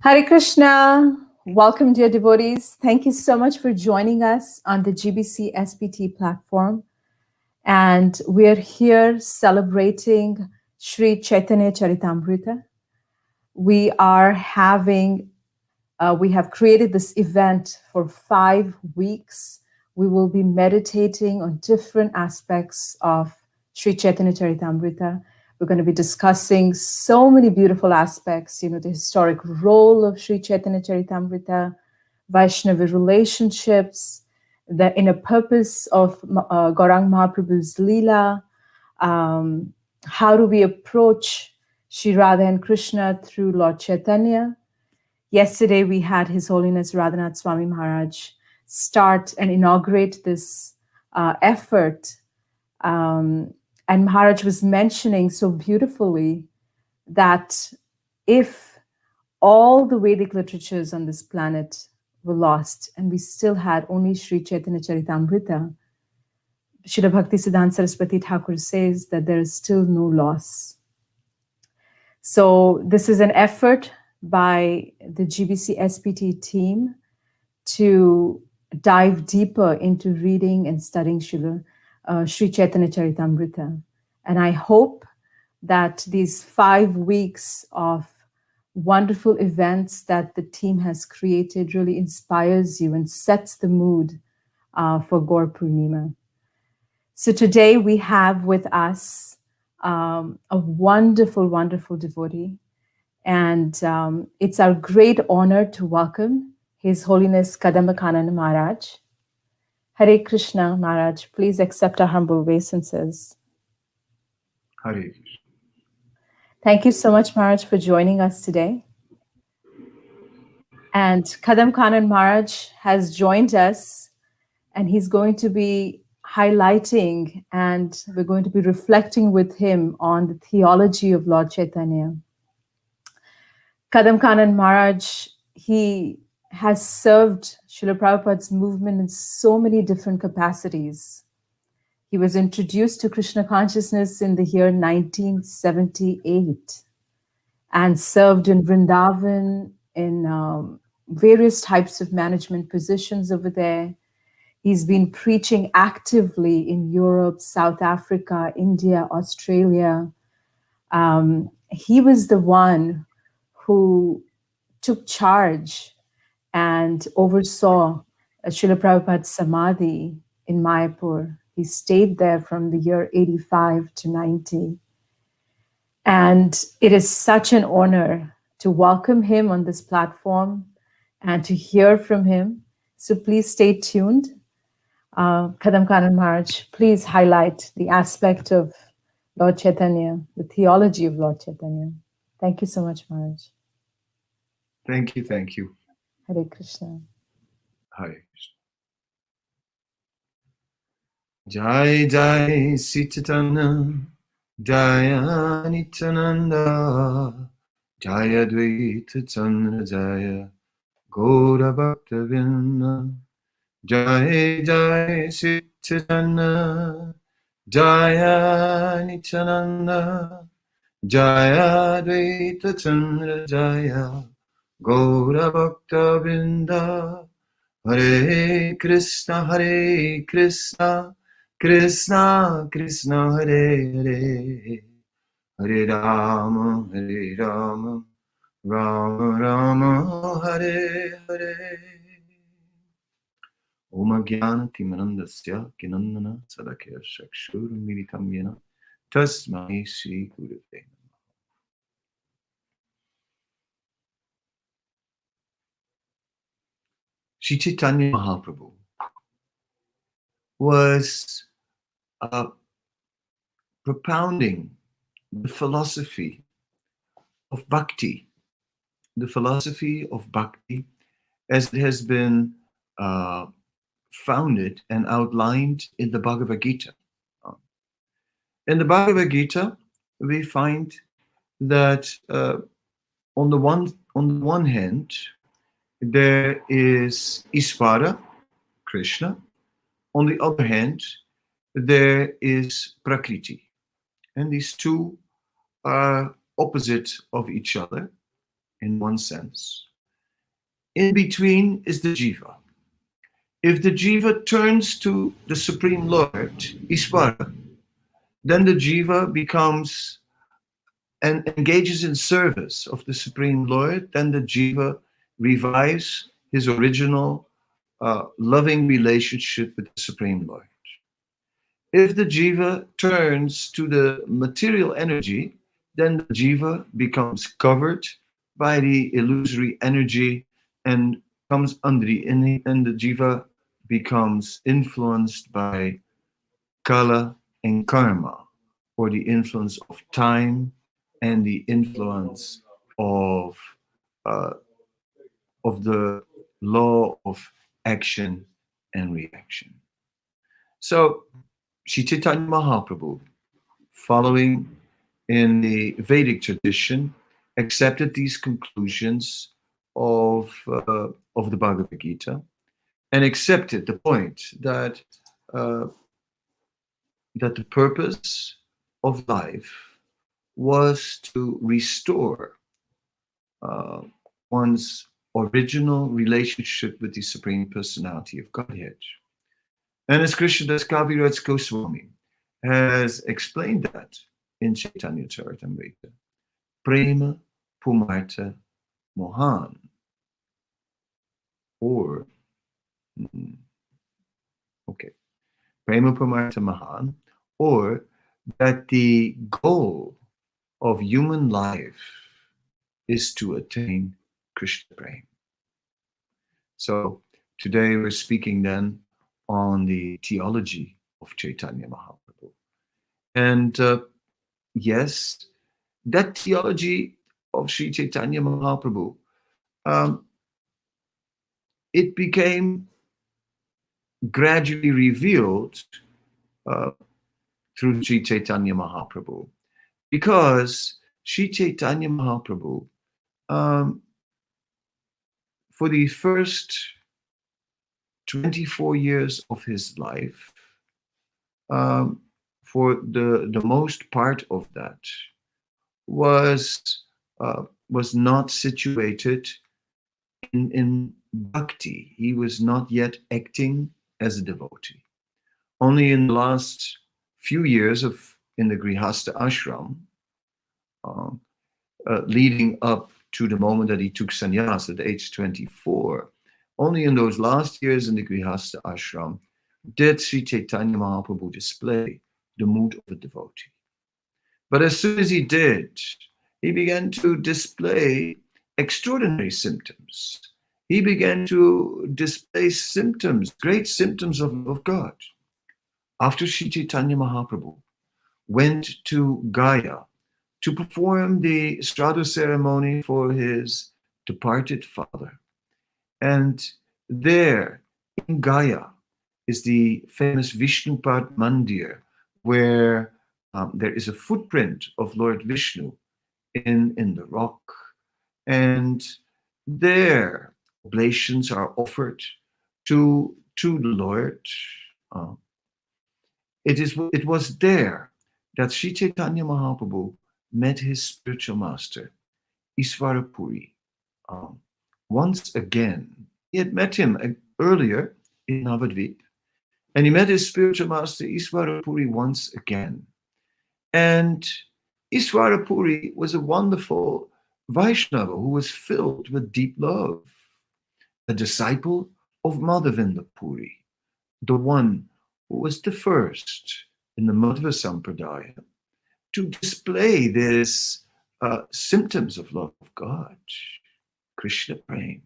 Hare Krishna. Welcome, dear devotees. Thank you so much for joining us on the GBC SPT platform. And we're here celebrating Śrī Caitanya-caritāmṛta. We have created this event for 5 weeks. We will be meditating on different aspects of Śrī Caitanya-caritāmṛta. We're going to be discussing so many beautiful aspects, the historic role of Śrī Caitanya-caritāmṛta, Vaishnava relationships, the inner purpose of Gauranga Mahaprabhu's Leela, how do we approach Shri Radha and Krishna through Lord Caitanya. Yesterday, we had His Holiness Radharani Swami Maharaj start and inaugurate this effort. And Maharaj was mentioning so beautifully that if all the Vedic literatures on this planet were lost and we still had only Śrī Caitanya-caritāmṛta, Srila Bhaktisiddhanta Saraswati Thakur says that there is still no loss. So this is an effort by the GBC SPT team to dive deeper into reading and studying Śrī Caitanya-caritāmṛta. And I hope that these 5 weeks of wonderful events that the team has created really inspires you and sets the mood for Gaur Purnima. So today we have with us a wonderful, wonderful devotee. And it's our great honor to welcome His Holiness Kadamba Kanana Maharaj. Hare Krishna, Maharaj, please accept our humble obeisances. Hare Krishna. Thank you so much, Maharaj, for joining us today. And Kadamba Kanana Maharaj has joined us, and he's going to be highlighting, and we're going to be reflecting with him on the theology of Lord Caitanya. Kadamba Kanana Maharaj, he has served Srila Prabhupada's movement in so many different capacities. He was introduced to Krishna consciousness in the year 1978 and served in Vrndavana in various types of management positions over there. He's been preaching actively in Europe, South Africa, India, Australia. He was the one who took charge and oversaw Srila Prabhupada's Samadhi in Mayapura. He stayed there from the year 85 to 90. And it is such an honor to welcome him on this platform and to hear from him. So please stay tuned. Kadamba Kanana Maharaj, please highlight the aspect of Lord Caitanya, the theology of Lord Caitanya. Thank you so much, Maharaj. Thank you, thank you. Hare Krishna. Hare Krishna. Jai Jai Śrī Caitanya, Jaya Nityananda, Jayadvaita Chandra Jaya, Gaura Bhakta Vrinda. Jai Jai Śrī Caitanya, Jaya Nityananda, Jayadvaita Chandra Jaya, Gaura Bhakta Vrinda. Hare Krishna, Krishna Krishna, Hare Hare, Hare Rama, Rama Rama, Hare Hare. Om Jnana Timirandasya Kinandana Sadakya Shakshur Militam Yena Tasmai Shri Gurave. Śrī Caitanya Mahaprabhu was propounding the philosophy of bhakti, as it has been founded and outlined in the Bhagavad Gita. In the Bhagavad Gita, we find that on the one hand, there is Ishvara, Krishna. On the other hand, there is Prakriti. And these two are opposite of each other in one sense. In between is the jiva. If the jiva turns to the Supreme Lord, Ishvara, then the jiva becomes and engages in service of the Supreme Lord. Then the jiva revives his original loving relationship with the Supreme Lord. If the jiva turns to the material energy, then the jiva becomes covered by the illusory energy and comes under and the jiva becomes influenced by kala and karma, or the influence of time and the influence of the law of action and reaction. So Śrī Caitanya Mahaprabhu, following in the Vedic tradition, accepted these conclusions of the Bhagavad Gita and accepted the point that that the purpose of life was to restore one's original relationship with the Supreme Personality of Godhead. And as Krishna Kaviraj Goswami has explained that in Chaitanya-caritāmṛta, Prema Pumartha Mohan, or Prema Pumartha Mohan, or that the goal of human life is to attain Krishna Prema. So today we're speaking then on the theology of Chaitanya Mahaprabhu. And yes, that theology of Śrī Caitanya Mahaprabhu, it became gradually revealed through Śrī Caitanya Mahaprabhu, because Śrī Caitanya Mahaprabhu, for the first 24 years of his life, for the most part of that, was not situated in bhakti. He was not yet acting as a devotee. Only in the last few years in the Grihastha ashram, leading up to the moment that he took sannyas at age 24, only in those last years in the Grihastha ashram did Śrī Caitanya Mahaprabhu display the mood of a devotee. But as soon as he did, he began to display extraordinary symptoms. He began to display symptoms, great symptoms of God. After Śrī Caitanya Mahaprabhu went to Gaya to perform the Shraddha ceremony for his departed father, and there in Gaya is the famous Vishnupad Mandir, where there is a footprint of Lord Vishnu in the rock, and there oblations are offered to the Lord. It was there that Śrī Caitanya Mahaprabhu met his spiritual master, Isvarapuri. Once again, he had met him earlier in Navadvip, and he met his spiritual master Isvarapuri once again. And Isvarapuri was a wonderful Vaishnava who was filled with deep love, a disciple of Madhavinda Puri, the one who was the first in the Madhva Sampradaya to display this symptoms of love of God, Krishna Prema.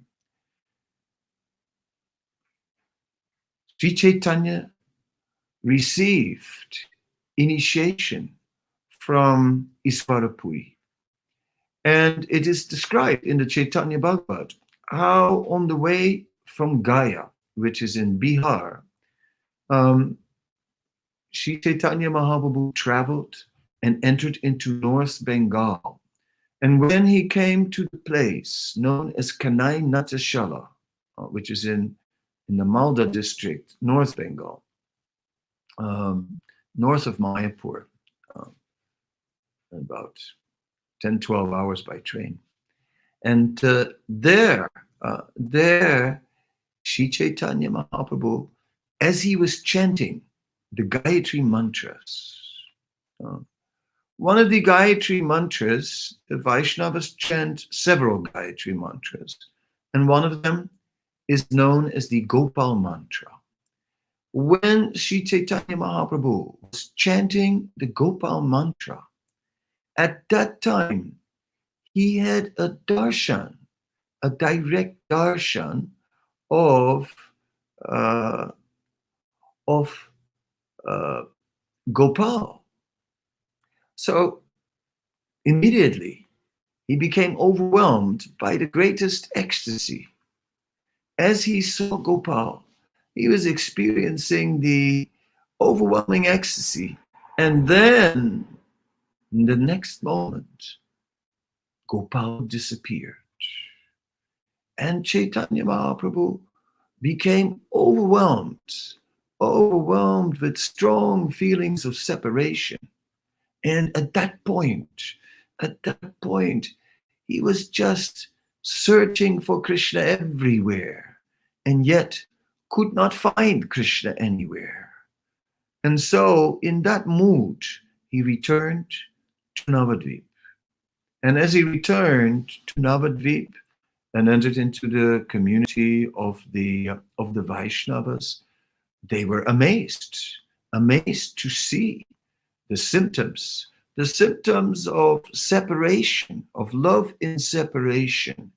Śrī Caitanya received initiation from Isvarapuri. And it is described in the Chaitanya Bhagavad how on the way from Gaya, which is in Bihar, Śrī Caitanya Mahaprabhu traveled and entered into North Bengal. And when he came to the place known as Kanai Natashala, which is in the Malda district, North Bengal, north of Mayapur, about 10, 12 hours by train. And there, there, Śrī Caitanya Mahaprabhu, as he was chanting the Gayatri mantras, one of the Gayatri mantras, the Vaishnavas chant several Gayatri mantras, and one of them is known as the Gopal mantra. When Śrī Caitanya Mahaprabhu was chanting the Gopal mantra, at that time, he had a darshan, a direct darshan of Gopal. So immediately, he became overwhelmed by the greatest ecstasy. As he saw Gopal, he was experiencing the overwhelming ecstasy. And then, in the next moment, Gopal disappeared. And Chaitanya Mahaprabhu became overwhelmed with strong feelings of separation. And at that point, he was just searching for Krishna everywhere, and yet could not find Krishna anywhere. And so, in that mood, he returned to Navadvip. And as he returned to Navadvip and entered into the community of the Vaishnavas, they were amazed to see the symptoms of separation, of love in separation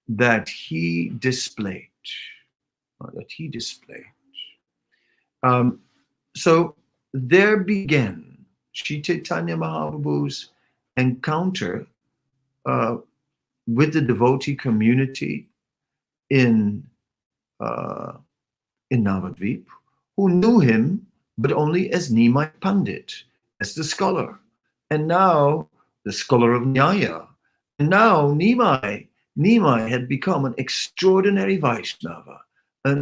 that he displayed. So there began Śrī Caitanya Mahaprabhu's encounter with the devotee community in Navadvip, who knew him but only as Nimai Pandit, as the scholar, and now the scholar of Nyaya. And now Nimai had become an extraordinary Vaishnava, a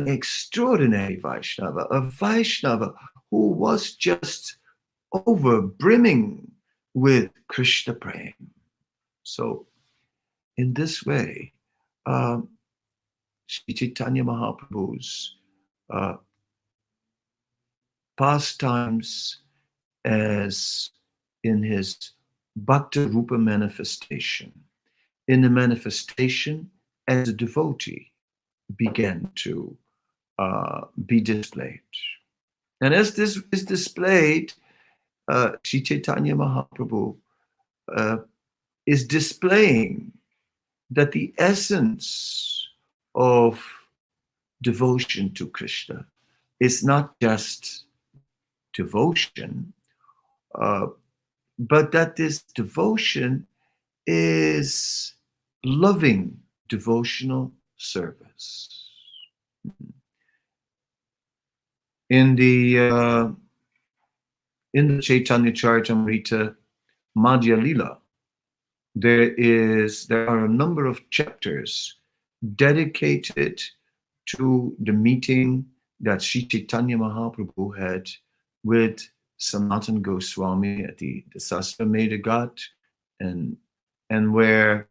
Vaishnava who was just over-brimming with Krishna prema. So in this way, Śrī Caitanya Mahaprabhu's pastimes as in his Bhakta Rupa manifestation, in the manifestation as a devotee, began to be displayed. And as this is displayed, Śrī Caitanya Mahaprabhu is displaying that the essence of devotion to Krishna is not just devotion, but that this devotion is loving devotional service. In the Chaitanya-caritāmṛta Madhya Lila, there are a number of chapters dedicated to the meeting that Śrī Caitanya Mahaprabhu had with Sanatana Goswami at the Sasvamedha Ghat, and where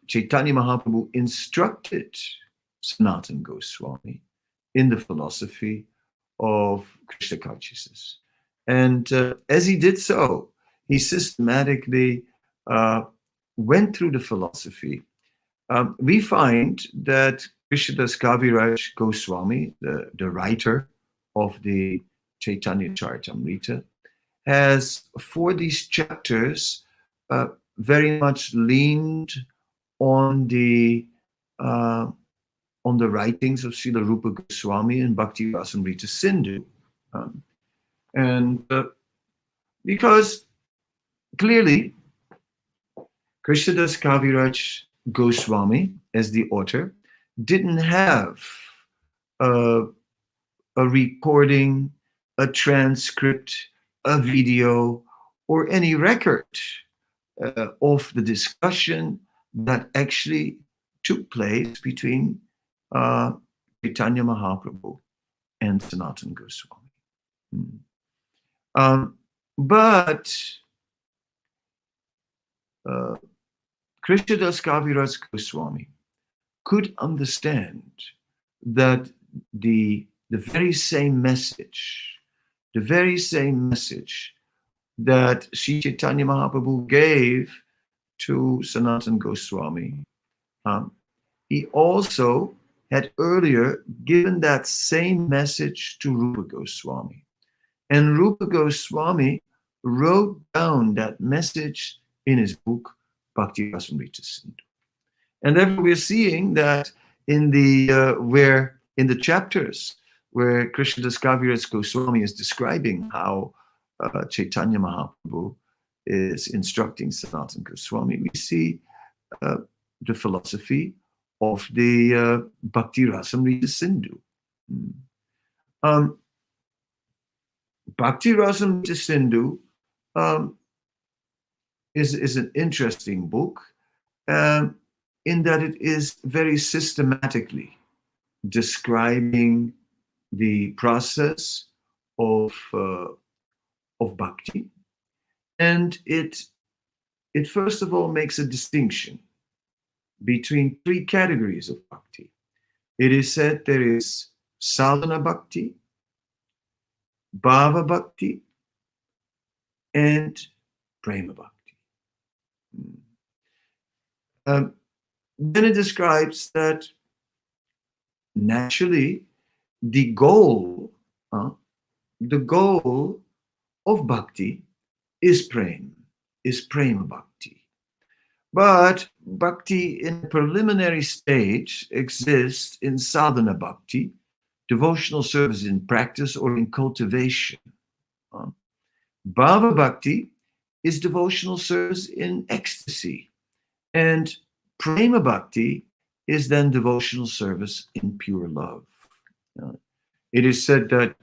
Chaitanya Mahaprabhu instructed Sanatana Goswami in the philosophy of Krishna consciousness. And as he did so, he systematically went through the philosophy. We find that Krishnadas Kaviraj Goswami, the writer of the Chaitanya-caritāmṛta, has, for these chapters, very much leaned on the writings of Srila Rupa Goswami and Bhakti Rasamrita Sindhu. Because clearly, Krishnadas Kaviraj Goswami, as the author, didn't have a recording, a transcript, a video, or any record of the discussion that actually took place between Chaitanya Mahaprabhu and Sanatana Goswami. But Krishnadas Kaviraj Goswami could understand that the very same message, that Śrī Caitanya Mahaprabhu gave to Sanatana Goswami, he also had earlier given that same message to Rupa Goswami. And Rupa Goswami wrote down that message in his book, Bhakti Rasamrita Sindhu. And therefore we're seeing that in the chapters where Krishnadas Kaviraj Goswami is describing how Chaitanya Mahaprabhu is instructing Sanatana Goswami, we see the philosophy of the Bhakti Rasamrita Sindhu. Bhakti Rasamrita Sindhu is an interesting book in that it is very systematically describing the process of bhakti, and it first of all makes a distinction between three categories of bhakti. It is said there is sadhana bhakti, bhava bhakti, and prema bhakti. Then it describes that naturally the goal of bhakti is prema bhakti. But bhakti in a preliminary stage exists in sadhana bhakti, devotional service in practice or in cultivation. Bhava bhakti is devotional service in ecstasy, and prema bhakti is then devotional service in pure love. It is said that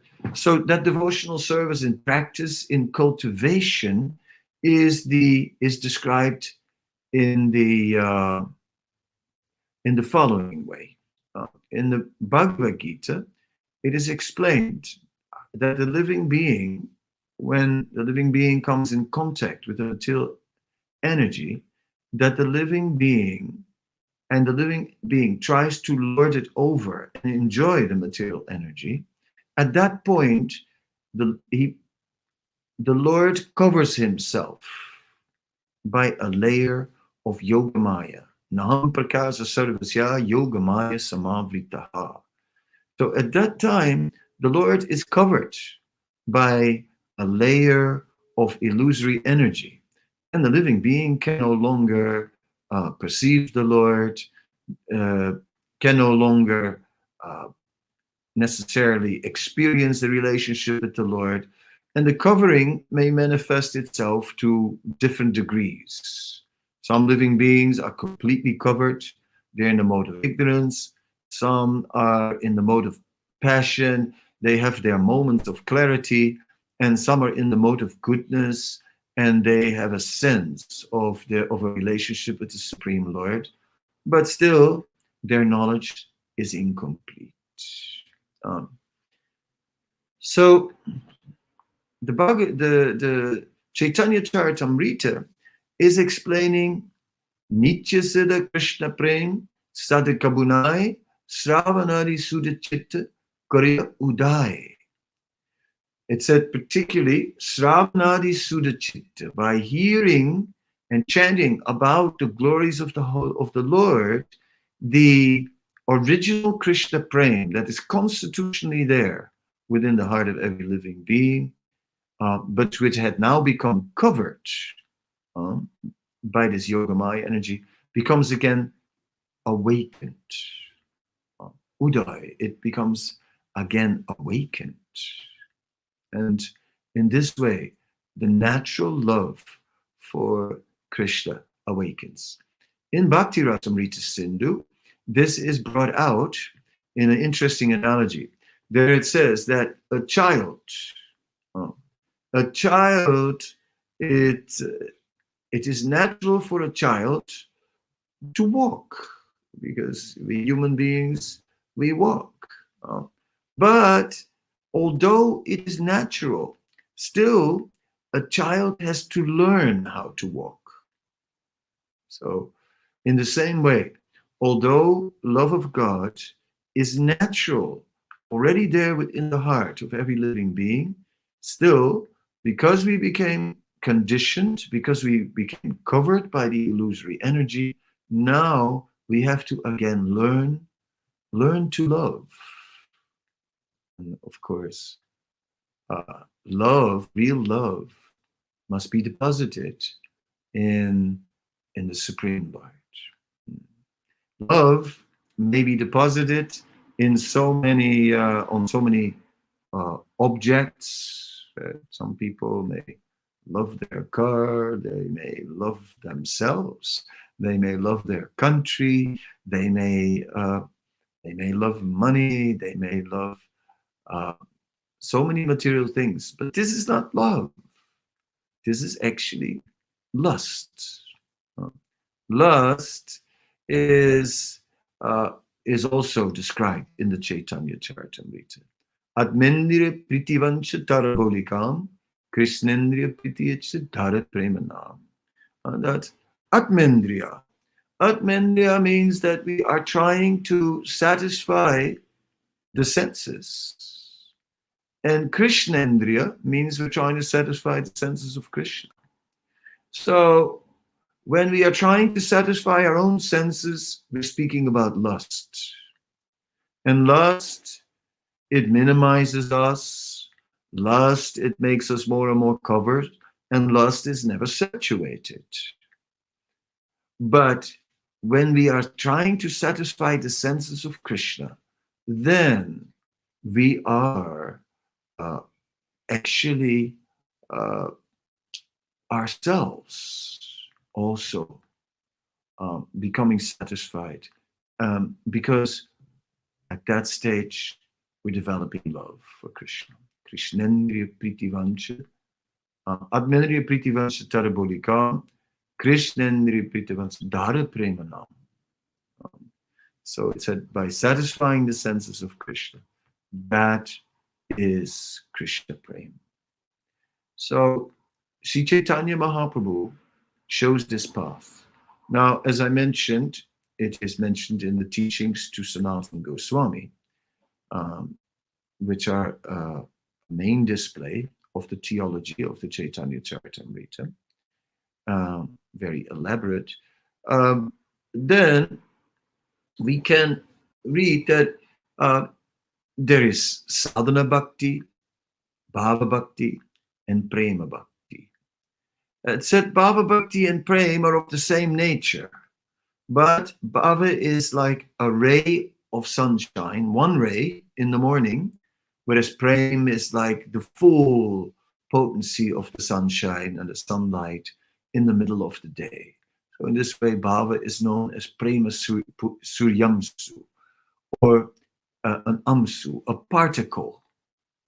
that devotional service in practice, in cultivation, is described in the following way. In the Bhagavad Gita, it is explained that the living being, when the living being comes in contact with the material energy, that the living being tries to lord it over and enjoy the material energy. At that point, the Lord covers himself by a layer of yogamaya. Naham prakasa sarvasya yogamaya samavritaha. So at that time, the Lord is covered by a layer of illusory energy, and the living being can no longer perceive the Lord, can no longer necessarily experience the relationship with the Lord, and the covering may manifest itself to different degrees. Some living beings are completely covered. They're in the mode of ignorance. Some are in the mode of passion. They have their moments of clarity, and some are in the mode of goodness, and they have a sense of a relationship with the Supreme Lord, but still their knowledge is incomplete. So the Caitanya-caritāmṛta is explaining Nitya Siddha Krishna Prem Sadhikabunai Sravanadi Sudha Chitta Kariya Udai. It said particularly Sravanadi Sudha Chitta, by hearing and chanting about the glories of the Lord, the original Krishna Prem that is constitutionally there within the heart of every living being, but which had now become covered by this yogamaya energy, becomes again awakened. Udai, it becomes again awakened. And in this way, the natural love for Krishna awakens. In Bhakti Rasamrita Sindhu, this is brought out in an interesting analogy. There it says that a child, it is natural for a child to walk, because we human beings, we walk. But although it is natural, still a child has to learn how to walk. So in the same way, although love of God is natural, already there within the heart of every living being, still, because we became conditioned, because we became covered by the illusory energy, now we have to again learn to love. And of course, love, real love, must be deposited in the Supreme Lord. Love may be deposited in so many on so many objects. Some people may love their car, they may love themselves, they may love their country, they may love money, they may love so many material things. But this is not love. This is actually lust. Lust is also described in the Caitanya-caritāmṛta. Atmendriya pritivancha tarabolikam, Krishnendriya pritiyacha dhara premanam. That Atmendriya. Atmendriya means that we are trying to satisfy the senses. And Krishnendriya means we're trying to satisfy the senses of Krishna. So when we are trying to satisfy our own senses, we're speaking about lust. And lust, it minimizes us. Lust, it makes us more and more covered. And lust is never saturated. But when we are trying to satisfy the senses of Krishna, then we are actually ourselves also becoming satisfied, because at that stage we're developing love for Krishna. Krishnendriya pritivancha, Atmendriya pritivancha tarabolikam, Krishnendriya pritivancha dhara premanam. So it said, by satisfying the senses of Krishna, that is Krishna Prema. So Śrī Caitanya Mahaprabhu shows this path. Now, as I mentioned, it is mentioned in the teachings to Sanatana Goswami, which are a main display of the theology of the Caitanya-caritāmṛta, very elaborate. Then we can read that there is sadhana bhakti, bhava bhakti, and prema bhakti. It said bhava bhakti and prema are of the same nature, but bhava is like a ray of sunshine, one ray in the morning, whereas prema is like the full potency of the sunshine and the sunlight in the middle of the day. So in this way, bhava is known as prema suryamsu, or an amsu, a particle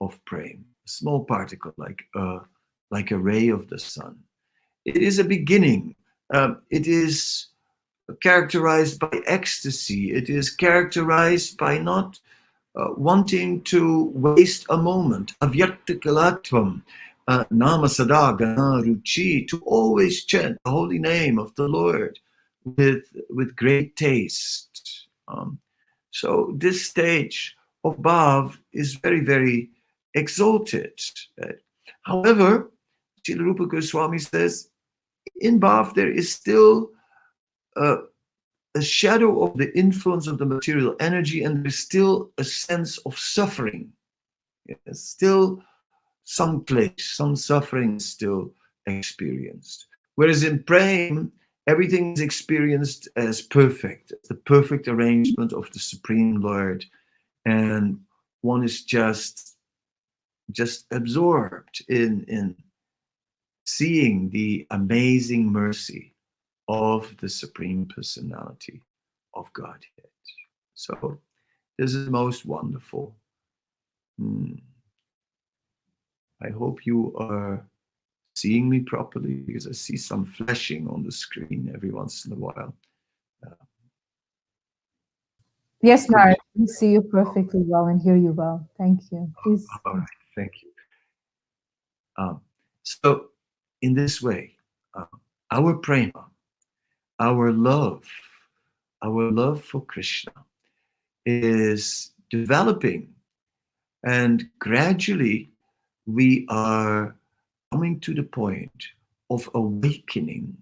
of prema, a small particle like a ray of the sun. It is a beginning. It is characterized by ecstasy. It is characterized by not wanting to waste a moment. Avyakta kalatvam, nama sadagana ruchi, to always chant the holy name of the Lord with great taste. So this stage of bhav is very, very exalted. However, Srila Rupa Goswami says, in bhav there is still a shadow of the influence of the material energy, and there's still a sense of suffering. There's still some place, some suffering still experienced. Whereas in prema, everything is experienced as perfect, the perfect arrangement of the Supreme Lord, and one is just absorbed in seeing the amazing mercy of the Supreme Personality of Godhead. So this is most wonderful. I hope you are seeing me properly, because I see some flashing on the screen every once in a while. Yes, Maharaj, we see you perfectly well and hear you well. Thank you. Please. All right, thank you. So in this way, our prema, our love our love for Krishna is developing, and gradually we are coming to the point of awakening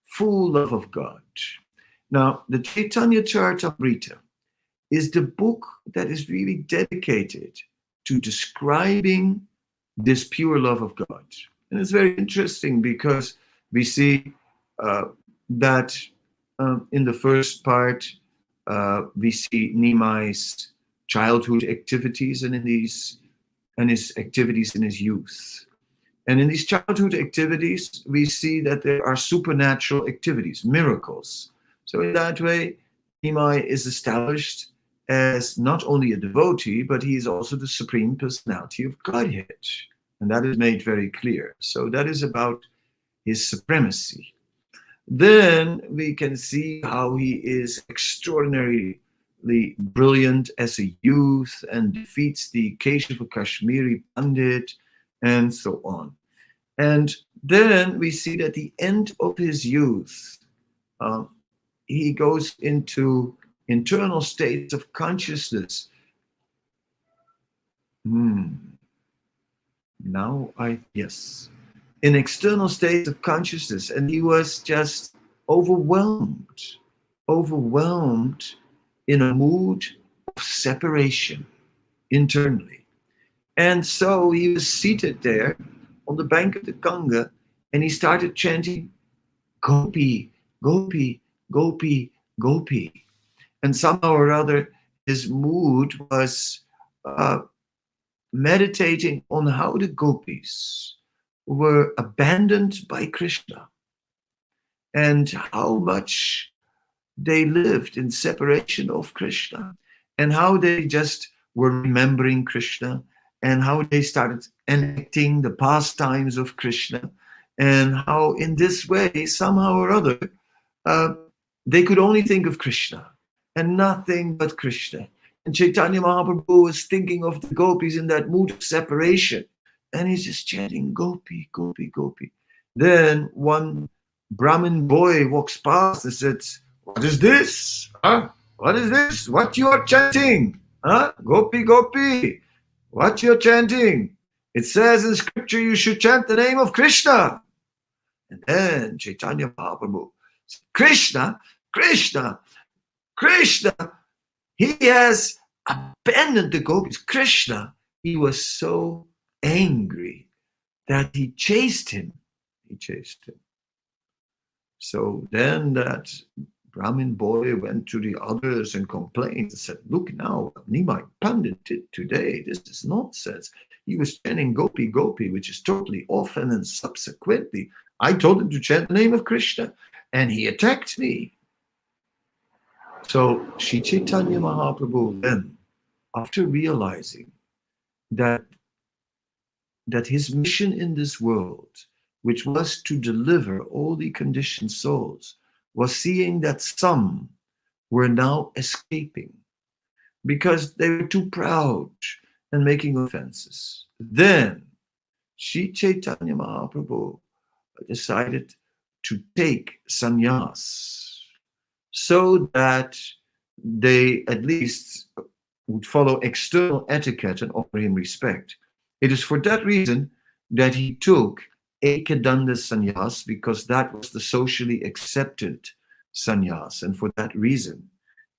full love of God. Now, the Caitanya-caritāmṛta is the book that is really dedicated to describing this pure love of God. And it's very interesting because we see that in the first part, we see Nimai's childhood activities and his activities in his youth. And in these childhood activities, we see that there are supernatural activities, miracles. So in that way, Nimai is established as not only a devotee, but he is also the Supreme Personality of Godhead. And that is made very clear. So that is about his supremacy. Then we can see how he is extraordinarily brilliant as a youth and defeats the Keshava Kashmiri Pandit and so on. And then we see that at the end of his youth, he goes into internal states of consciousness. Yes. In external states of consciousness, and he was just overwhelmed in a mood of separation internally. And so he was seated there on the bank of the Ganga, and he started chanting, Gopi, Gopi, Gopi, Gopi. And somehow or other, his mood was meditating on how the gopis were abandoned by Krishna and how much they lived in separation of Krishna and how they just were remembering Krishna and how they started enacting the pastimes of Krishna and how in this way, somehow or other, they could only think of Krishna and nothing but Krishna. And Chaitanya Mahaprabhu was thinking of the gopis in that mood of separation. And he's just chanting, Gopi, Gopi, Gopi. Then one Brahmin boy walks past and says, what is this? Huh? What is this? What you are chanting? Huh? Gopi, Gopi. What you're chanting? It says in scripture you should chant the name of Krishna. And then Chaitanya Mahaprabhu said, Krishna, Krishna, Krishna. He has abandoned the gopis. Krishna, he was so angry that he chased him. So then that Brahmin boy went to the others and complained and said, look now, what Nimai Pandit did today, this is nonsense. He was chanting Gopi, Gopi, which is totally off, and then subsequently I told him to chant the name of Krishna and he attacked me. So Śrī Caitanya Mahaprabhu then, after realizing that his mission in this world, which was to deliver all the conditioned souls, was seeing that some were now escaping because they were too proud and making offenses. Then Śrī Caitanya Mahaprabhu decided to take sannyas so that they at least would follow external etiquette and offer him respect. It is for that reason that he took Ekadanda sannyas, because that was the socially accepted sannyas, and for that reason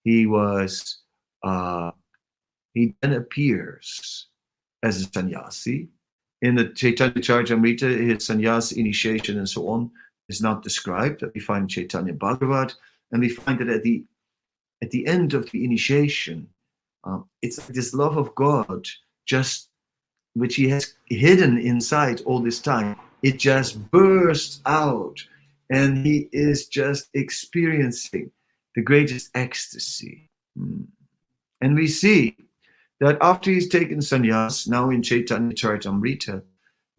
he then appears as a sannyasi. In the Caitanya-caritāmṛta, his sannyas initiation and so on is not described. We find Chaitanya Bhagavat, and we find that at the end of the initiation, it's like this love of God, just which he has hidden inside all this time, it just bursts out, and he is just experiencing the greatest ecstasy. And we see that after he's taken sannyas, now in Caitanya-caritāmṛta,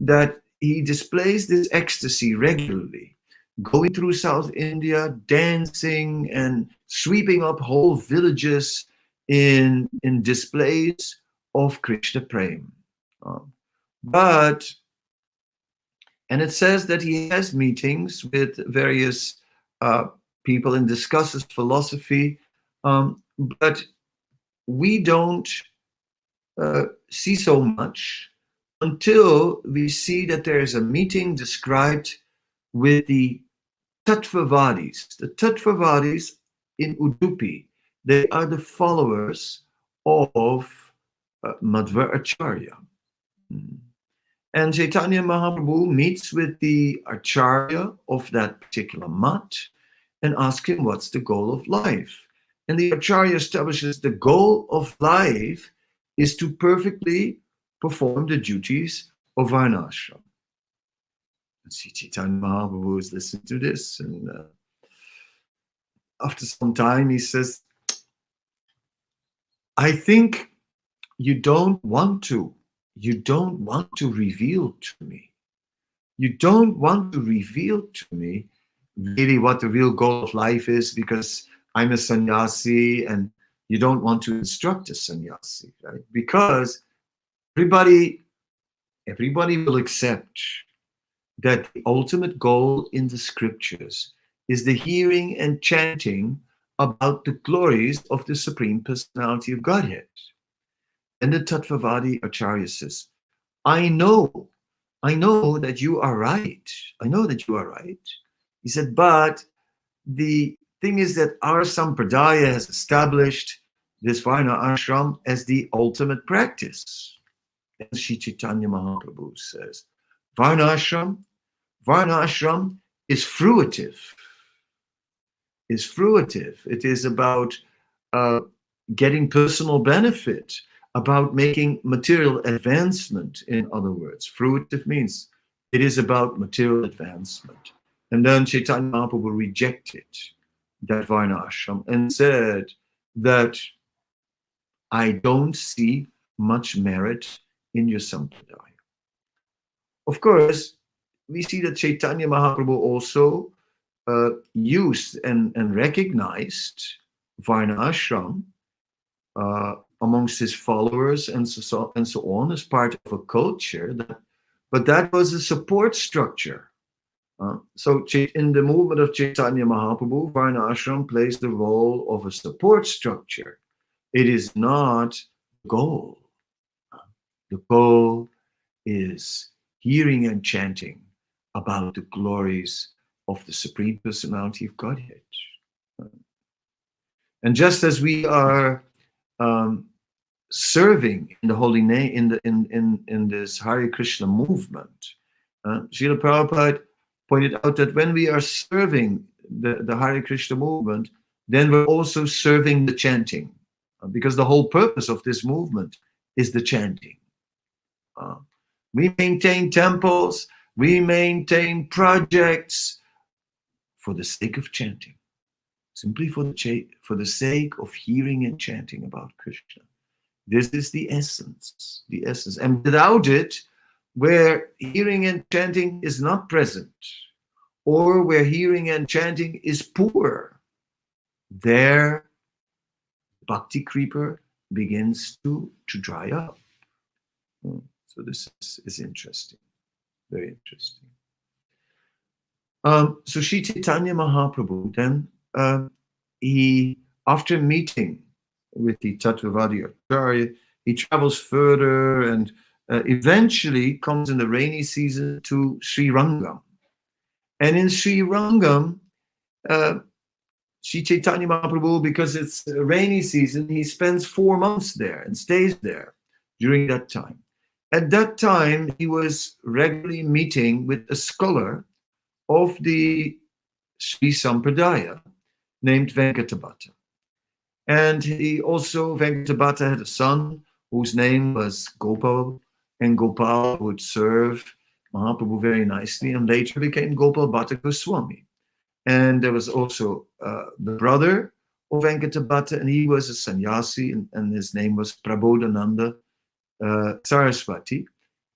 that he displays this ecstasy regularly, going through South India, dancing and sweeping up whole villages in displays of Krishna Prem. And it says that he has meetings with various people and discusses philosophy, but we don't see so much until we see that there is a meeting described with the Tattvavadis. The Tattvavadis in Udupi, they are the followers of Madhva Acharya. And Chaitanya Mahaprabhu meets with the Acharya of that particular mat and asks him what's the goal of life. And the Acharya establishes the goal of life is to perfectly perform the duties of Varnashram. And Śrī Caitanya Mahaprabhu is listening to this, and after some time he says, I think you don't want to reveal to me. You don't want to reveal to me really what the real goal of life is, because I'm a sannyasi and you don't want to instruct a sannyasi, right? Because everybody will accept that the ultimate goal in the scriptures is the hearing and chanting about the glories of the Supreme Personality of Godhead. And the Tattvavadi Acharya says, I know that you are right. I know that you are right. He said, but the thing is that our Sampradaya has established this Varna Ashram as the ultimate practice. And Śrī Caitanya Mahaprabhu says, Varna Ashram is fruitive. It is about getting personal benefit, about making material advancement, in other words. Fruitive means it is about material advancement. And then Chaitanya Mahaprabhu rejected that Varna Ashram and said that I don't see much merit in your Sampradaya. Of course, we see that Chaitanya Mahaprabhu also used and recognized Varna Ashram amongst his followers and so on as part of a culture, but that was a support structure. So in the movement of Chaitanya Mahaprabhu, Varna Ashram plays the role of a support structure. It is not the goal. The goal is hearing and chanting about the glories of the Supreme Personality of Godhead. And just as we are serving in the holy name in this Hare Krishna movement, Srila Prabhupada pointed out that when we are serving the Hare Krishna movement, then we're also serving the chanting, because the whole purpose of this movement is the chanting. We maintain temples, we maintain projects for the sake of chanting, simply for the sake of hearing and chanting about Krishna. This is the essence. And without it, where hearing and chanting is not present, or where hearing and chanting is poor, there bhakti creeper begins to dry up. So this is interesting, very interesting. So Śrī Caitanya Mahaprabhu then, he, after meeting with the Tattvavadi Acharya, he travels further and eventually comes in the rainy season to Srirangam. And in Srirangam, Śrī Caitanya Mahaprabhu, because it's a rainy season, he spends 4 months there and stays there during that time. At that time, he was regularly meeting with a scholar of the Sri Sampradaya named Venkatabhatta. And Venkatabhatta had a son whose name was Gopal, and Gopal would serve Mahaprabhu very nicely and later became Gopal Bhatta Goswami. And there was also the brother of Venkatabhatta, and he was a sannyasi, and his name was Prabodhananda Saraswati.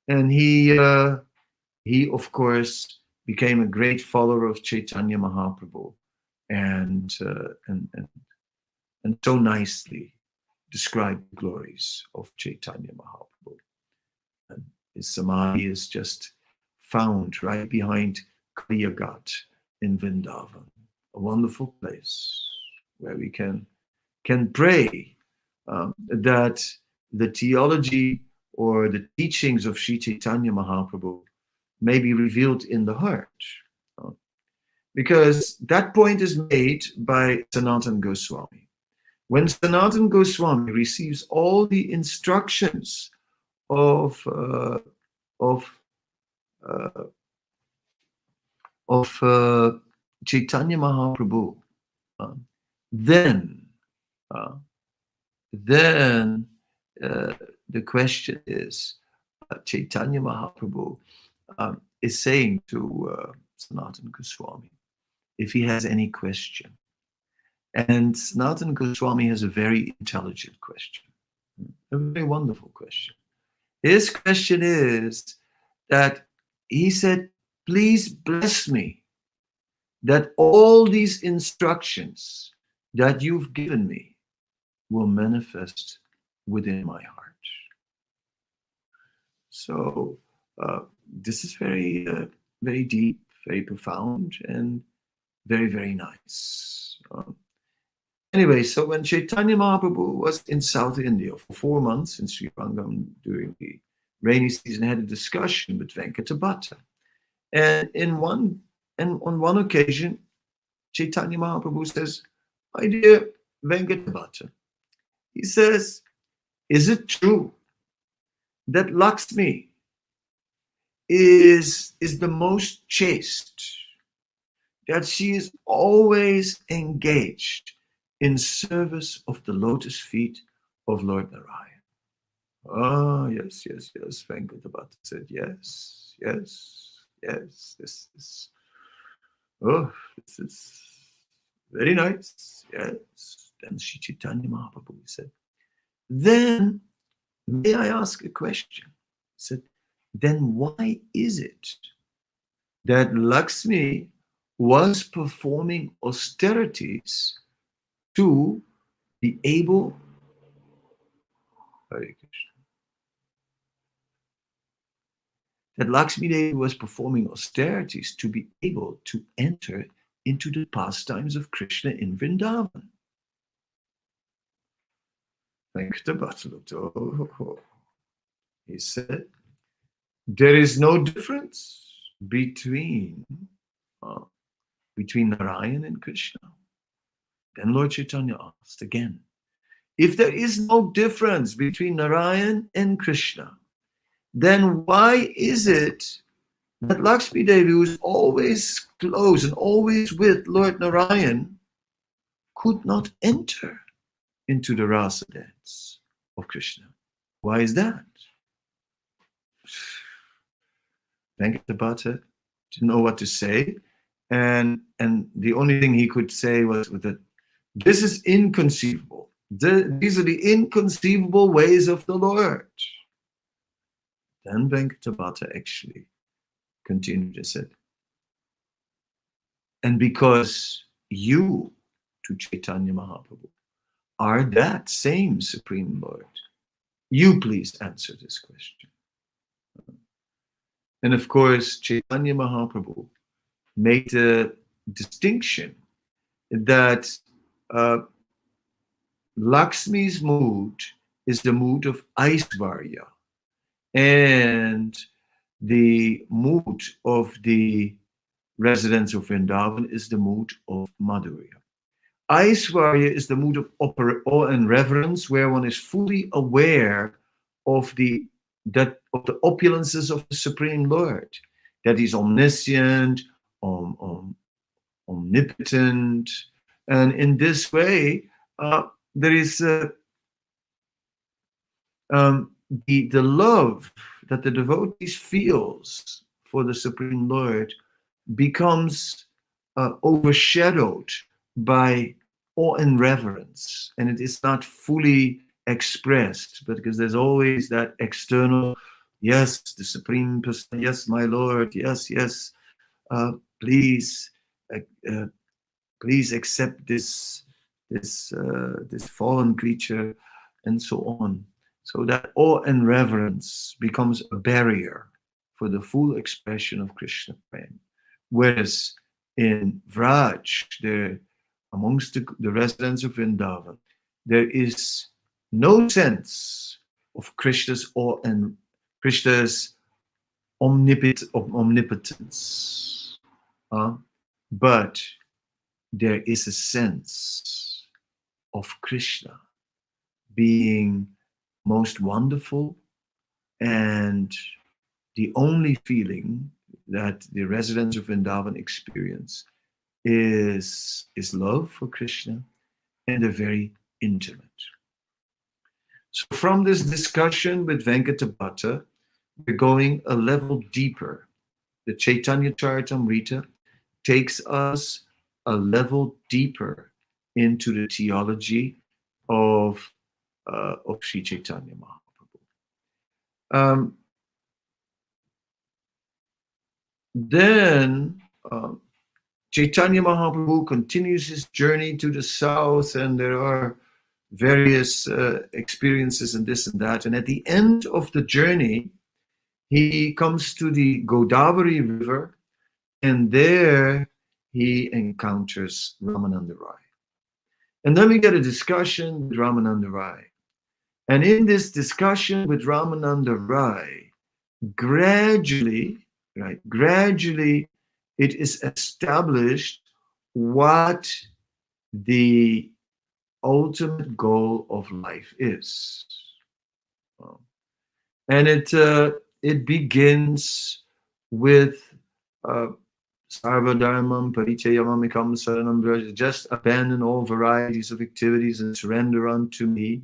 And he of course became a great follower of Chaitanya Mahaprabhu, and so nicely described the glories of Chaitanya Mahaprabhu. And his Samadhi is just found right behind Kaliyagat in Vrndavana. a wonderful place where we can pray that the theology or the teachings of Śrī Caitanya Mahaprabhu may be revealed in the heart. Because that point is made by Sanatana Goswami. When Sanatana Goswami receives all the instructions of Chaitanya Mahaprabhu, then the question is, Chaitanya Mahaprabhu is saying to Sanatana Goswami if he has any question. And Sanatana Goswami has a very intelligent question, a very wonderful question. His question is that he said, please bless me that all these instructions that you've given me will manifest within my heart. So this is very, very deep, very profound, and very, very nice. Anyway, so when Chaitanya Mahaprabhu was in South India for 4 months in Sri Rangam during the rainy season, had a discussion with Venkatabhatta. And on one occasion, Chaitanya Mahaprabhu says, my dear Venkatabhatta, he says, is it true that Lakshmi is the most chaste, that she is always engaged in service of the lotus feet of Lord Narayan? Oh, yes, yes, yes. Venkatabhatta said, yes, yes, yes. This is very nice. Yes. Then Śrī Caitanya Mahaprabhu said, then may I ask a question? He said, then why is it that Lakshmi was performing austerities to be able, Hare Krishna, that Lakshmi Devi was performing austerities to be able to enter into the pastimes of Krishna in Vrndavana? Venkatabhatta looked, he said, there is no difference between Narayan and Krishna. Then Lord Chaitanya asked again, if there is no difference between Narayan and Krishna, then why is it that Lakshmi Devi, who is always close and always with Lord Narayan, could not enter into the rasa dance of Krishna? Why is that? Venkatabhatta didn't know what to say, and the only thing he could say was that this is inconceivable. These are the inconceivable ways of the Lord. Then Venkatabhatta actually continued and said, and because you, to Chaitanya Mahaprabhu, are that same Supreme Lord, you please answer this question. And of course, Chaitanya Mahaprabhu made the distinction that Lakshmi's mood is the mood of Aishvarya, and the mood of the residents of Vrindavan is the mood of Madhurya. Aishvarya is the mood of awe and reverence, where one is fully aware of the opulences of the Supreme Lord, that he's omniscient, omnipotent, and in this way, there is the love that the devotees feels for the Supreme Lord becomes overshadowed by awe and reverence, and it is not fully expressed, but because there's always that external, yes, the Supreme Person, yes, my Lord, yes, yes, please accept this fallen creature, and so on. So that awe and reverence becomes a barrier for the full expression of Krishna prema. Whereas in Vraj, there amongst the residents of Vrndavana, there is no sense of Krishna's and Krishna's omnipotence, but there is a sense of Krishna being most wonderful, and the only feeling that the residents of Vrindavan experience is love for Krishna, and they're very intimate. So from this discussion with Venkatabhatta, we're going a level deeper. The Caitanya-caritāmṛta takes us a level deeper into the theology of Śrī Caitanya Mahaprabhu. Then Caitanya Mahaprabhu continues his journey to the south, and there are various experiences and this and that. And at the end of the journey, he comes to the Godavari River, and there he encounters Ramananda Rai. And then we get a discussion with Ramananda Rai. And in this discussion with Ramananda Rai, gradually, it is established what the ultimate goal of life is. And it begins with Sarvadharmam Parichayamamikam Saranam Vraja, just abandon all varieties of activities and surrender unto me.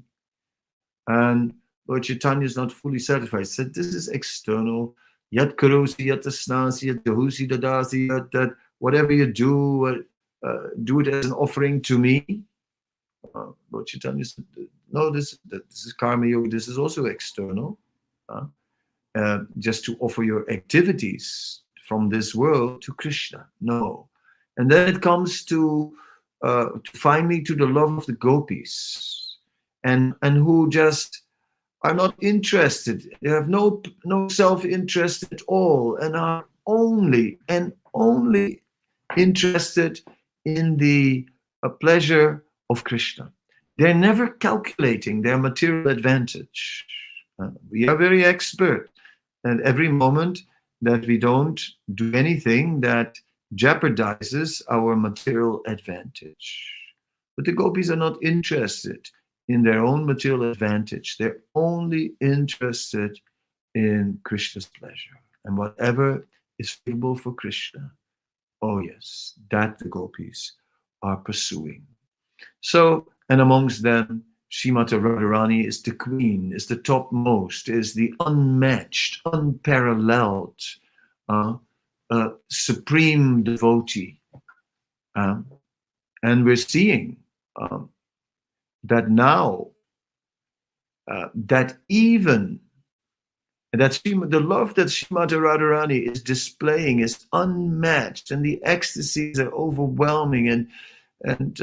And Lord Caitanya is not fully satisfied. He said, this is external. Yat karosi, yat asnasi, yat dahusi dadasi, that whatever you do it as an offering to me. Lord Caitanya said, no, this is karma yoga. This is also external. Just to offer your activities from this world to Krishna. No. And then it comes to finally to the love of the gopis, and who just are not interested. They have no self-interest at all, and are only interested in the pleasure of Krishna. They're never calculating their material advantage. We are very expert, and every moment that we don't do anything that jeopardizes our material advantage. But the gopis are not interested in their own material advantage. They're only interested in Krishna's pleasure. And whatever is favorable for Krishna, oh yes, that the gopis are pursuing. So, and amongst them, Srimati Radharani is the queen, is the topmost, is the unmatched, unparalleled, supreme devotee. And we're seeing that now, that even that the love that Srimati Radharani is displaying is unmatched, and the ecstasies are overwhelming, and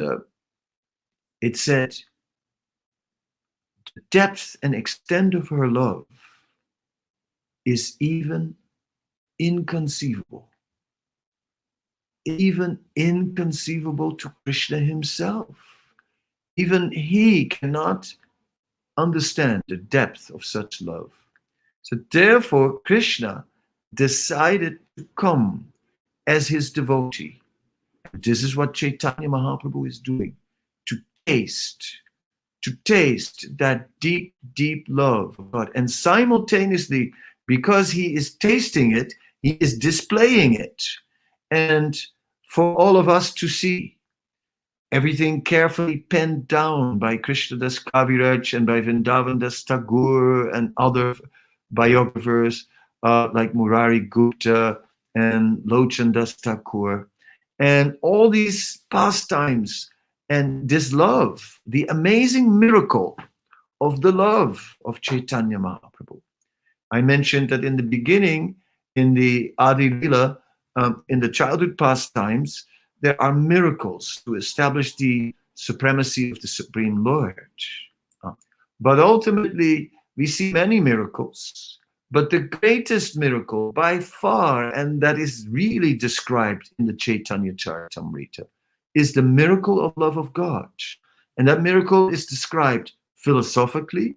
it said, the depth and extent of her love is even inconceivable to Krishna himself. Even he cannot understand the depth of such love. So therefore, Krishna decided to come as his devotee. This is what Caitanya Mahaprabhu is doing, to taste that deep, deep love of God. And simultaneously, because he is tasting it, he is displaying it. And for all of us to see, everything carefully penned down by Krishnadas Kaviraj and by Vrindavan Das Tagore and other biographers like Murari Gupta and Lochan Das Thakur. And all these pastimes and this love, the amazing miracle of the love of Caitanya Mahaprabhu. I mentioned that in the beginning, in the Adi Lila, in the childhood pastimes, there are miracles to establish the supremacy of the Supreme Lord. But ultimately, we see many miracles, But the greatest miracle by far, and that is really described in the Caitanya-caritāmṛta, is the miracle of love of God. And that miracle is described philosophically,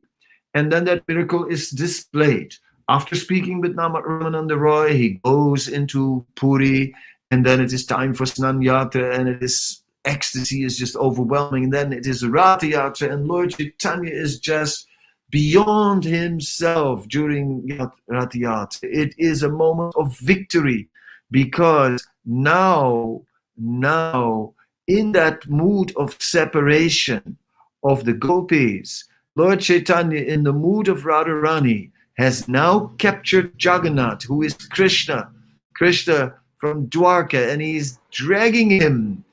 and then that miracle is displayed. After speaking with Ramananda Roy, he goes into Puri, and then it is time for Snan Yatra, and it is ecstasy is just overwhelming. And then it is Rath Yatra, and Lord Caitanya is just beyond himself during Rath Yatra. It is a moment of victory, because now in that mood of separation of the gopis, Lord Caitanya, in the mood of Radharani, has now captured Jagannath, who is Krishna from Dwarka, and he's dragging him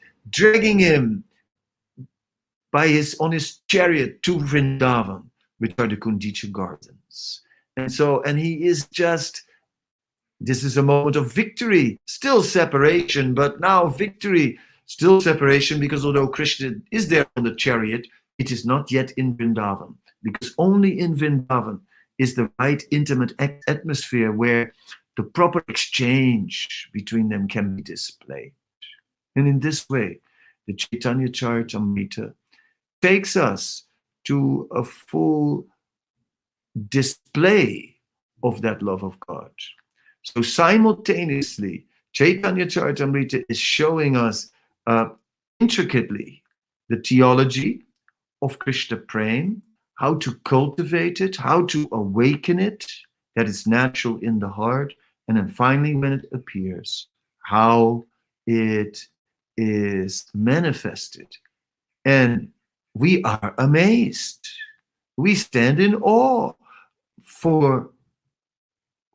on his chariot to Vrndavana, which are the Kundicha gardens. And he is just, this is a moment of victory, still separation, but now victory, still separation, because although Krishna is there on the chariot, it is not yet in Vrndavana, because only in Vrndavana is the right intimate atmosphere where the proper exchange between them can be displayed. And in this way, the Caitanya-caritāmṛta takes us to a full display of that love of God. So simultaneously, Caitanya-caritāmṛta is showing us intricately the theology of Krishna Prem, how to cultivate it, how to awaken it, that is natural in the heart, and then finally when it appears, how it is manifested. And we are amazed. We stand in awe for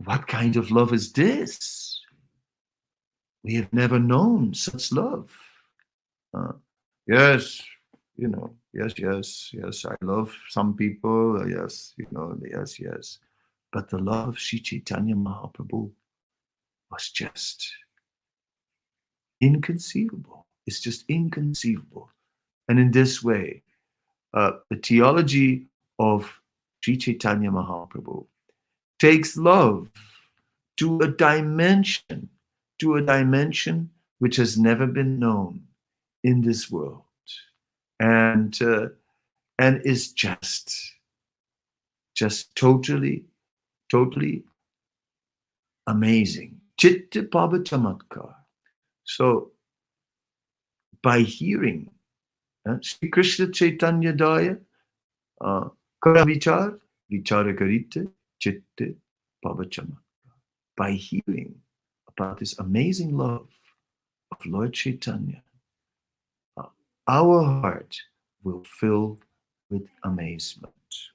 what kind of love is this? We have never known such love. Yes, yes, I love some people, yes. But the love of Śrī Caitanya Mahaprabhu was just inconceivable. It's just inconceivable. And in this way, the theology of Śrī Caitanya Mahaprabhu takes love to a dimension which has never been known in this world, and is just totally amazing. Chitta Pava Chamatkar. So by hearing Sri Krishna Chaitanya Daya Kara Vichar Vichara Karite Chitte Pava Chamatkar. By hearing about this amazing love of Lord Caitanya, our heart will fill with amazement.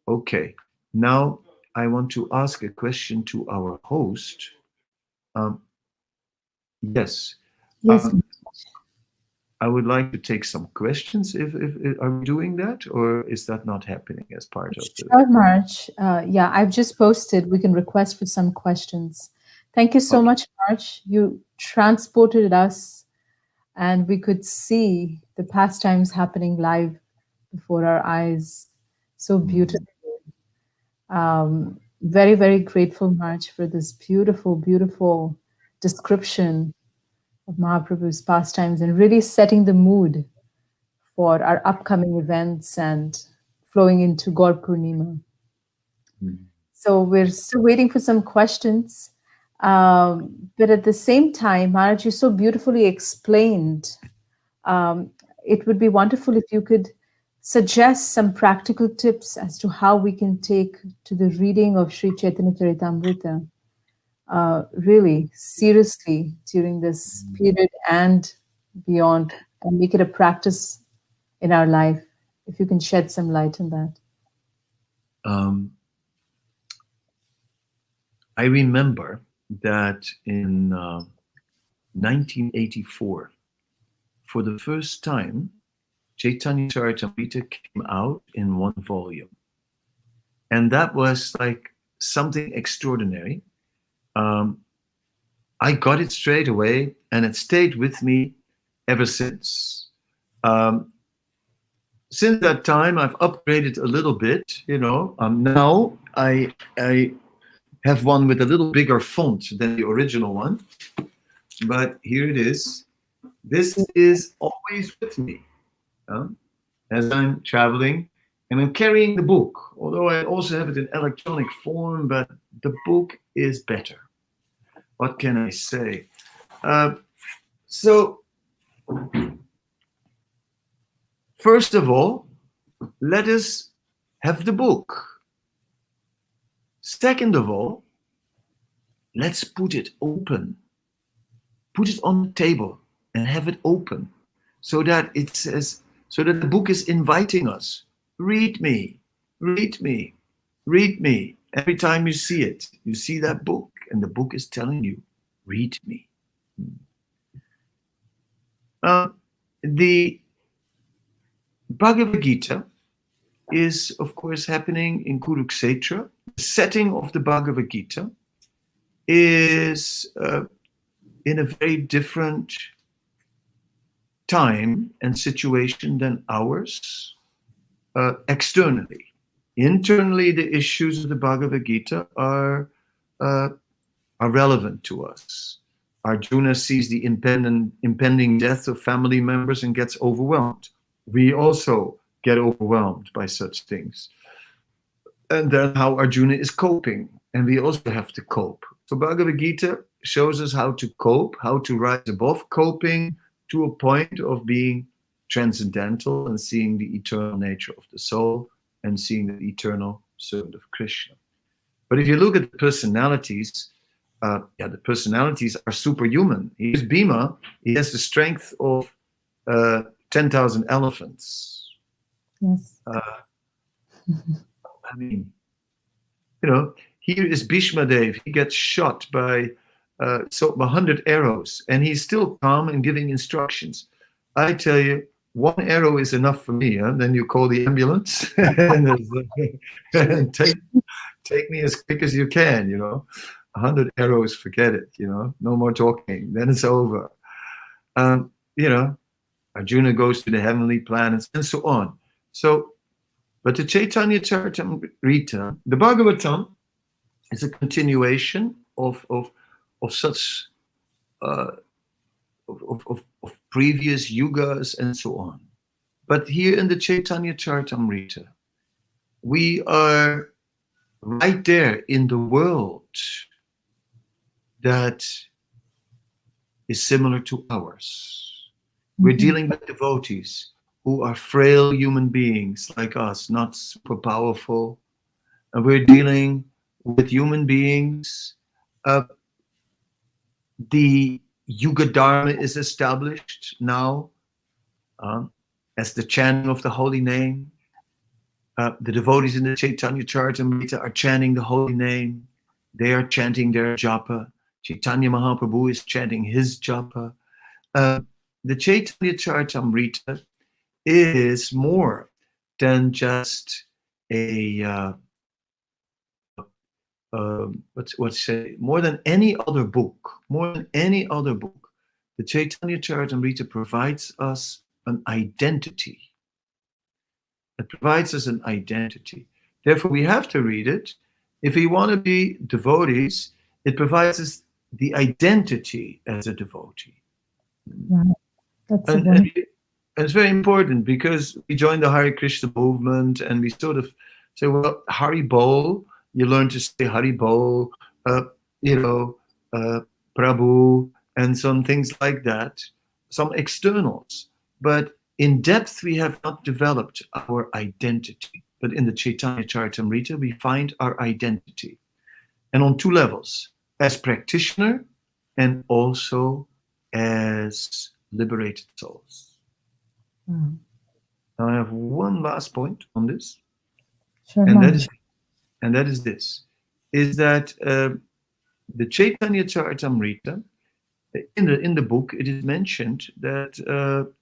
Okay, now I want to ask a question to our host. Yes. Yes. I would like to take some questions. If are we doing that, or is that not happening as part of the? Sure, March. Yeah, I've just posted. We can request for some questions. Thank you so much, March. You transported us, and we could see the pastimes happening live before our eyes so beautifully. Very, very grateful, March, for this beautiful, beautiful description of Mahaprabhu's pastimes and really setting the mood for our upcoming events and flowing into Gaur Purnima. So we're still waiting for some questions. But at the same time, Maharaj, you so beautifully explained. It would be wonderful if you could suggest some practical tips as to how we can take to the reading of Śrī Caitanya-caritāmṛta really seriously during this period and beyond, and make it a practice in our life. If you can shed some light on that. I remember that in 1984, for the first time, Caitanya-caritāmṛta came out in one volume. And that was like something extraordinary. I got it straight away, and it stayed with me ever since. Since that time, I've upgraded a little bit, Now I have one with a little bigger font than the original one, but here it is. This is always with me as I'm traveling, and I'm carrying the book, although I also have it in electronic form, but the book is better. What can I say? So, first of all, let us have the book. Second of all, let's put it open. Put it on the table and have it open so that it says, so that the book is inviting us. Read me, read me, read me. Every time you see it, you see that book, and the book is telling you, read me. The Bhagavad Gita is, of course, happening in Kurukshetra. The setting of the Bhagavad Gita is in a very different time and situation than ours externally. Internally, the issues of the Bhagavad Gita are relevant to us. Arjuna sees the impending death of family members and gets overwhelmed. We also get overwhelmed by such things. And then how Arjuna is coping, and we also have to cope. So Bhagavad Gita shows us how to cope, how to rise above coping to a point of being transcendental and seeing the eternal nature of the soul and seeing the eternal servant of Krishna. But if you look at the personalities, the personalities are superhuman. Here's Bhima. He has the strength of 10,000 elephants. Yes. I mean, here is Bhishma Dev. He gets shot by 100 arrows, and he's still calm and giving instructions. I tell you, one arrow is enough for me. Then you call the ambulance and take me as quick as you can. 100 arrows, forget it. No more talking. Then it's over. Arjuna goes to the heavenly planets and so on. So, but the Caitanya-caritāmṛta, the Bhagavatam, is a continuation of such of previous yugas and so on. But here in the Caitanya-caritāmṛta, we are right there in the world that is similar to ours. We're dealing with devotees who are frail human beings like us, not super powerful. And we're dealing with human beings. The Yuga Dharma is established now as the chanting of the holy name. The devotees in the Caitanya-caritāmṛta are chanting the holy name. They are chanting their japa. Chaitanya Mahaprabhu is chanting his japa. The Caitanya-caritāmṛta is more than just a more than any other book. More than any other book, the Caitanya-caritāmṛta provides us an identity. It provides us an identity. Therefore, we have to read it. If we want to be devotees, it provides us the identity as a devotee. Wow. That's and it's very important because we join the Hare Krishna movement and we sort of say, well, Hari Bol, you learn to say Hari Bol, Prabhu, and some things like that, some externals. But in depth, we have not developed our identity. But in the Caitanya-caritāmṛta, we find our identity. And on two levels, as practitioner and also as liberated souls. Now I have one last point on this. Sure. And that is this, is that the Caitanya-caritāmṛta, in the book, it is mentioned that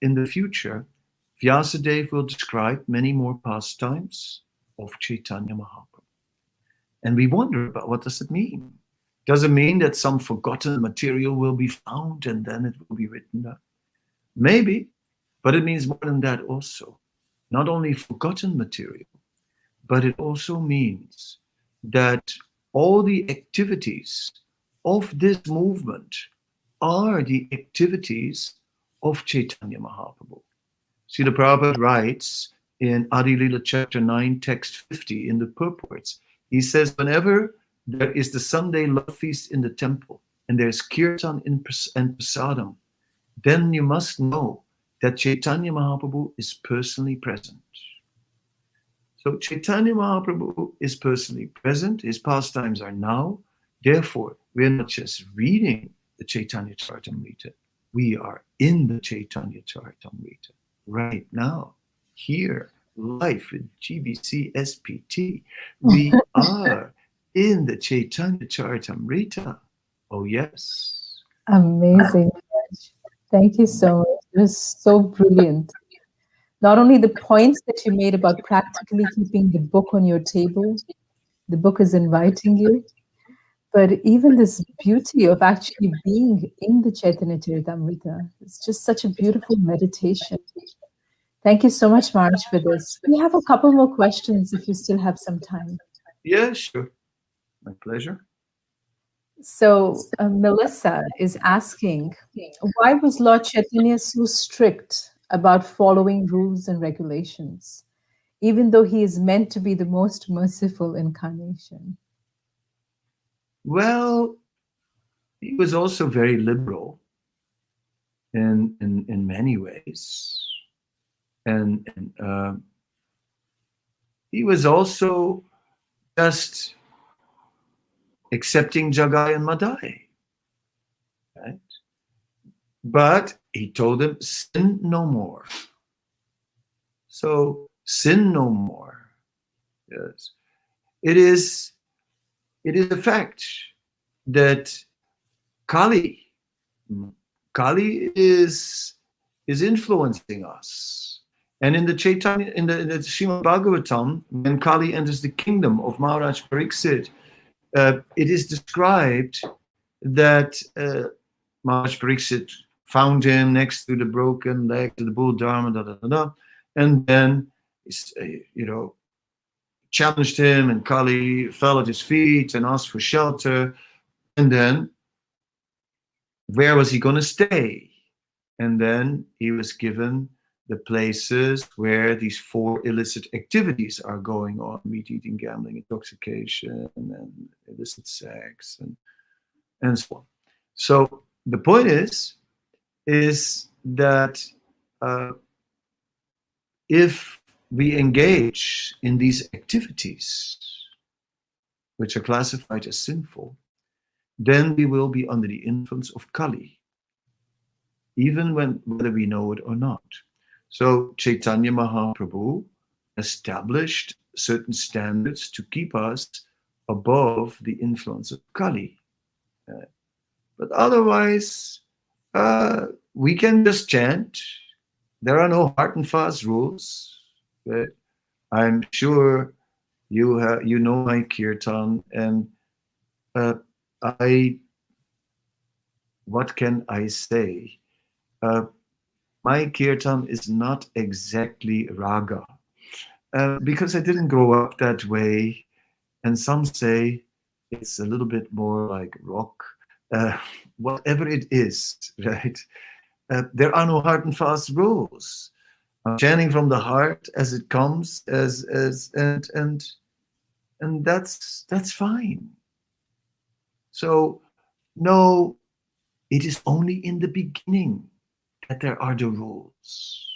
in the future, Vyasadeva will describe many more pastimes of Chaitanya Mahaprabhu. And we wonder about what does it mean? Does it mean that some forgotten material will be found and then it will be written down? Maybe, but it means more than that also. Not only forgotten material, but it also means that all the activities of this movement are the activities of Chaitanya Mahaprabhu. Srila Prabhupada writes in Adi Lila chapter 9, text 50 in the purports, he says, whenever there is the Sunday love feast in the temple and there's kirtan and prasadam, then you must know that Chaitanya Mahaprabhu is personally present. So Chaitanya Mahaprabhu is personally present. His pastimes are now. Therefore, we're not just reading the Caitanya-caritāmṛta. We are in the Caitanya-caritāmṛta right now, here, live in GBC SPT. We are in the Caitanya-caritāmṛta. Oh, yes. Amazing. Thank you so much. It was so brilliant. Not only the points that you made about practically keeping the book on your table, the book is inviting you, but even this beauty of actually being in the Caitanya-caritāmṛta. It's just such a beautiful meditation. Thank you so much, Maharaj, for this. We have a couple more questions if you still have some time. Yeah, sure. My pleasure. So Melissa is asking, why was Lord Caitanya so strict about following rules and regulations, even though he is meant to be the most merciful incarnation? Well, he was also very liberal in many ways. And he was also just accepting Jagai and Madai, right? But he told them, sin no more. So sin no more. Yes, it is a fact that Kali is influencing us. And in the Chaitanya, in the Srimad Bhagavatam, when Kali enters the kingdom of Maharaj Pariksit, it is described that Maharaj Pariksit found him next to the broken leg, to the bull Dharma, and then, challenged him, and Kali fell at his feet and asked for shelter. And then, where was he going to stay? And then he was given the places where these 4 illicit activities are going on: meat eating, gambling, intoxication, and illicit sex, and so on. So the point is that if we engage in these activities, which are classified as sinful, then we will be under the influence of Kali, even whether we know it or not. So Chaitanya Mahaprabhu established certain standards to keep us above the influence of Kali. But otherwise, we can just chant. There are no hard and fast rules. But I'm sure you know my kirtan, and what can I say? My kirtan is not exactly raga, because I didn't grow up that way, and some say it's a little bit more like rock, whatever it is, right? There are no hard and fast rules. I'm chanting from the heart as it comes, and that's fine. So no, it is only in the beginning that there are the rules.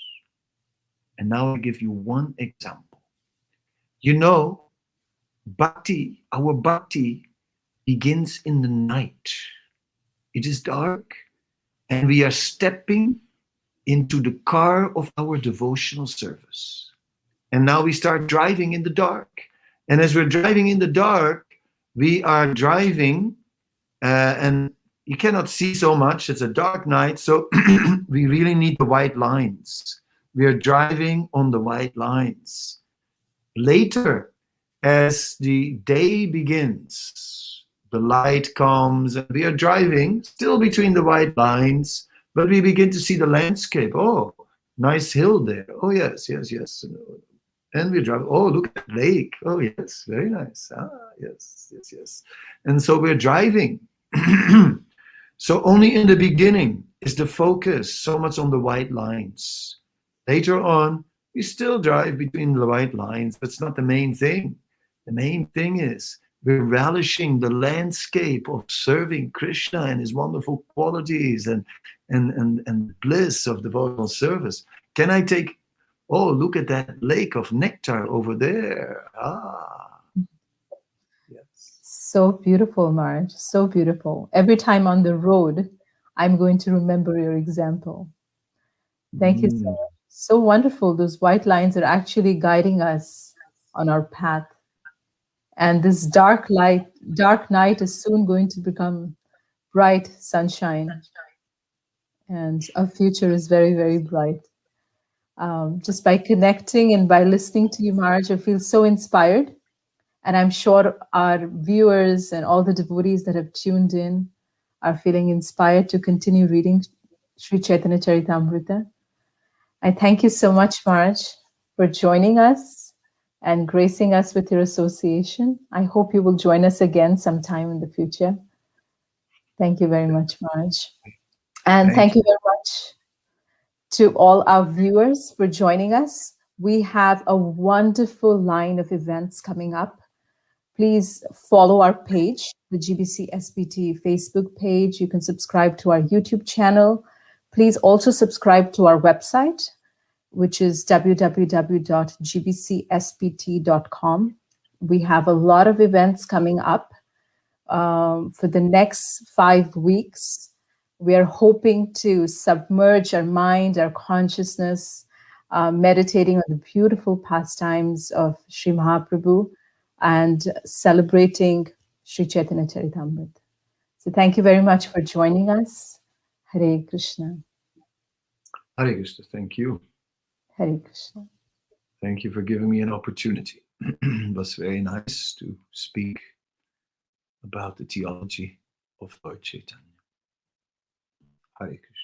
And now I'll give you one example. Bhakti, our bhakti begins in the night. It is dark, and we are stepping into the car of our devotional service. And now we start driving in the dark. And as we're driving in the dark, we are driving, and you cannot see so much. It's a dark night, so we really need the white lines. We are driving on the white lines. Later, as the day begins, the light comes, and we are driving still between the white lines, but we begin to see the landscape. Oh, nice hill there. Oh, yes. And we drive, oh, look at the lake. Oh, yes, very nice. Ah, yes, yes, yes. And so we're driving. So only in the beginning is the focus so much on the white lines. Later on, we still drive between the white lines, but it's not the main thing. The main thing is we're relishing the landscape of serving Krishna and his wonderful qualities and bliss of devotional service. Can I take, oh, look at that lake of nectar over there. Ah, yes. So beautiful, Marge. So beautiful. Every time on the road, I'm going to remember your example. Thank you so much. So wonderful. Those white lines are actually guiding us on our path. And this dark night is soon going to become bright sunshine. And our future is very, very bright. Just by connecting and by listening to you, Marge, I feel so inspired. And I'm sure our viewers and all the devotees that have tuned in are feeling inspired to continue reading Śrī Caitanya-caritāmṛta. I thank you so much, Marge, for joining us and gracing us with your association. I hope you will join us again sometime in the future. Thank you very much, Marge. And thank you very much to all our viewers for joining us. We have a wonderful line of events coming up. Please follow our page, the GBC SPT Facebook page. You can subscribe to our YouTube channel. Please also subscribe to our website, which is www.gbcspt.com. We have a lot of events coming up for the next 5 weeks. We are hoping to submerge our mind, our consciousness, meditating on the beautiful pastimes of Sri Mahaprabhu and celebrating Śrī Caitanya-caritāmṛta. So thank you very much for joining us. Hare Krishna. Hare Krishna, thank you. Hare Krishna. Thank you for giving me an opportunity. It was very nice to speak about the theology of Lord Caitanya. Hare Krishna.